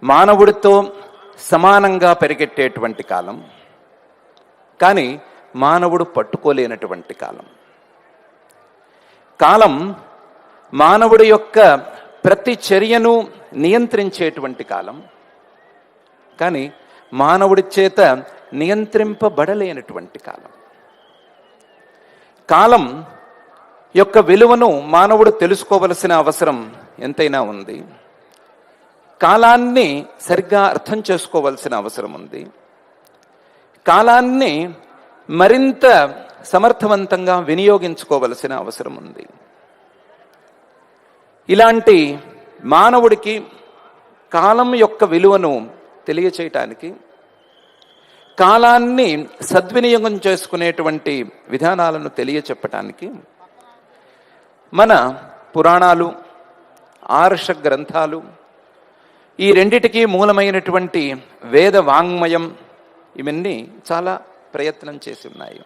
మానవుడితో సమానంగా పరిగెట్టేటువంటి కాలం, కానీ మానవుడు పట్టుకోలేనటువంటి కాలం. కాలం మానవుడి యొక్క ప్రతి చర్యను నియంత్రించేటువంటి కాలం, కానీ మానవుడి చేత నియంత్రింపబడలేనటువంటి కాలం. కాలం యొక్క విలువను మానవుడు తెలుసుకోవలసిన అవసరం ఎంతైనా ఉంది. కాలాన్ని సరిగ్గా అర్థం చేసుకోవలసిన అవసరం ఉంది. కాలాన్ని మరింత సమర్థవంతంగా వినియోగించుకోవలసిన అవసరం ఉంది. ఇలాంటి మానవుడికి కాలం యొక్క విలువను తెలియచేయటానికి, కాలాన్ని సద్వినియోగం చేసుకునేటువంటి విధానాలను తెలియచెప్పటానికి మన పురాణాలు, ఆర్ష గ్రంథాలు, ఈ రెండిటికీ మూలమైనటువంటి వేద వాంగ్మయం, ఇవన్నీ చాలా ప్రయత్నం చేసి ఉన్నాయి.